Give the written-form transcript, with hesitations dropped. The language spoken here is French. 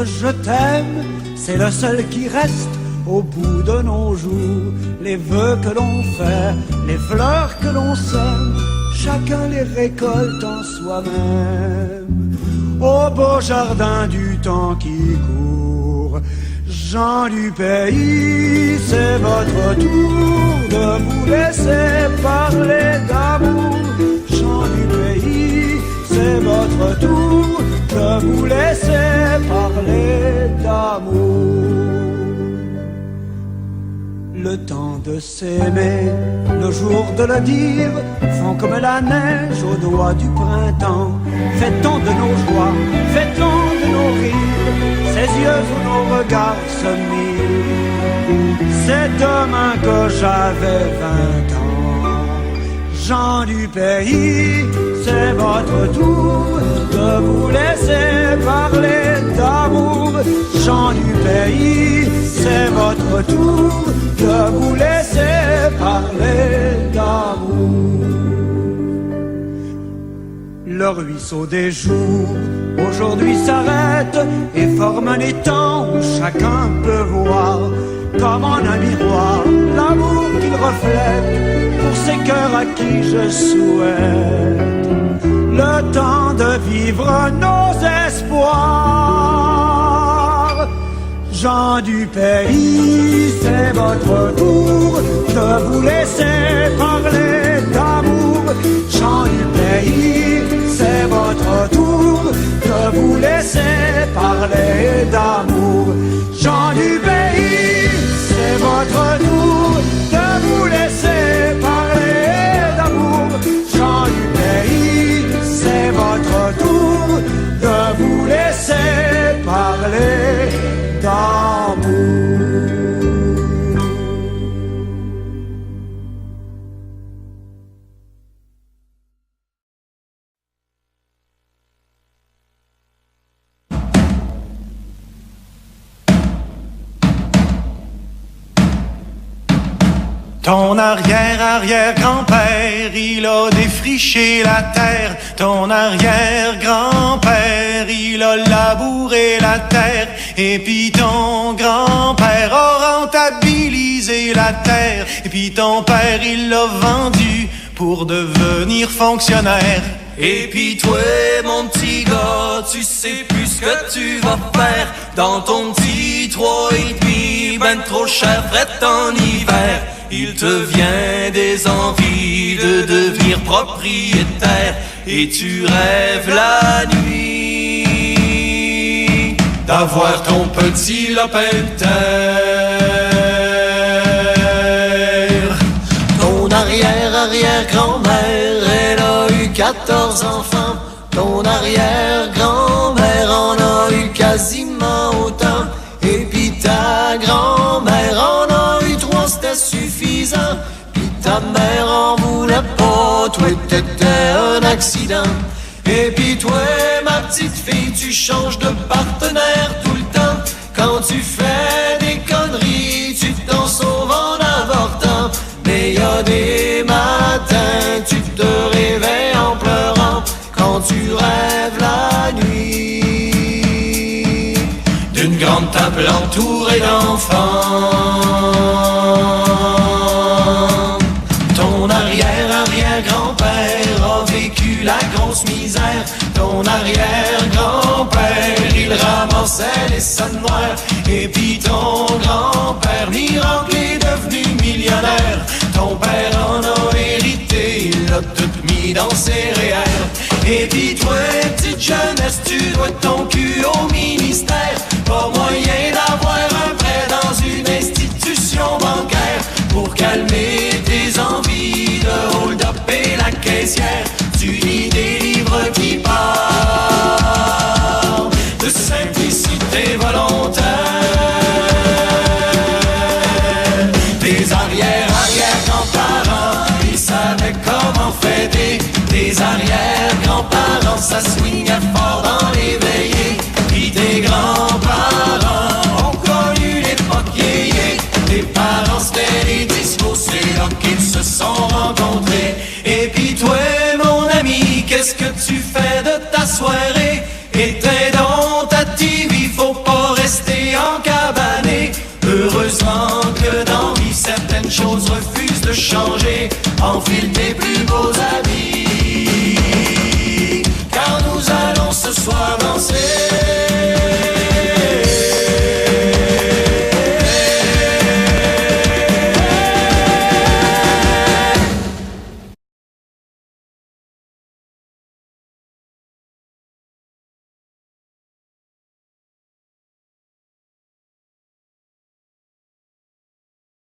je t'aime, c'est le seul qui reste au bout de nos jours. Les vœux que l'on fait, les fleurs que l'on sème, chacun les récolte en soi-même. Au beau jardin du temps qui court, gens du pays, c'est votre tour de vous laisser parler d'amour. Gens du pays, c'est votre tour de vous laisser parler d'amour. Le temps de s'aimer, le jour de le dire, font comme la neige au doigt du printemps. Fait-on de nos joies, fait-on de nos rires, ces yeux où nos regards se mirent. C'est demain que j'avais 20 ans. Gens du pays, c'est votre tour de vous laisser parler d'amour. Gens du pays, c'est votre tour de vous laisser parler d'amour. Le ruisseau des jours aujourd'hui s'arrête et forme un étang où chacun peut voir, comme en un miroir, l'amour qu'il reflète pour ces cœurs à qui je souhaite le temps de vivre nos espoirs. Gens du pays, c'est votre tour de vous laisser parler d'amour. Gens du pays, c'est votre tour de vous laisser parler d'amour. Gens du pays, c'est votre tour de vous laisser parler d'amour. Gens du pays, c'est votre tour de vous laisser parler d'amour. Ton arrière-arrière-grand-père, il a défriché la terre. Ton arrière-grand-père, il a labouré la terre. Et puis ton grand-père a rentabilisé la terre. Et puis ton père, il l'a vendu pour devenir fonctionnaire. Et puis toi, mon petit gars, tu sais plus ce que tu vas faire dans ton petit 3,5, ben trop cher, fret en hiver. Il te vient des envies de devenir propriétaire et tu rêves la nuit d'avoir ton petit lopin de terre. Ton arrière-arrière-grand-mère, elle a eu 14 enfants. Ton arrière-grand-mère en a eu quasiment autant. Et puis ta grand-mère en a eu 3, c'était suffisant. Puis ta mère en voulait pas, toi t'étais un accident. Et puis toi, ma petite fille, tu changes de partenaire tout le temps. Quand tu fais des conneries, tu t'en sauves en avortant. Mais y a des matins, tu te réveilles en pleurant quand tu rêves la nuit d'une grande table entourée d'enfants. Ton arrière-arrière-grand-père a vécu la grosse misère. Ton arrière-grand-père, il ramassait les sangs noirs. Et puis ton grand-père, miracle, est devenu millionnaire. Ton père en a hérité, il l'a tout mis dans ses REER. Et puis toi, petite jeunesse, tu dois ton cul au ministère. Pas moyen d'avoir un prêt dans une institution bancaire pour calmer tes envies de hold-up et la caissière. Tu lis des livres qui parlent de simplicité volontaire. Tes arrière-arrière-grands-parents, ils savaient comment fêter. Tes arrière-grands-parents, ça swingait fort dans les veillées. Puis tes grands-parents ont connu l'époque yéyé. Tes parents, c'était les discos, c'est là qu'ils se sont rencontrés. Et puis toi, mon qu'est-ce que tu fais de ta soirée? Éteins donc ta TV, faut pas il n'est plus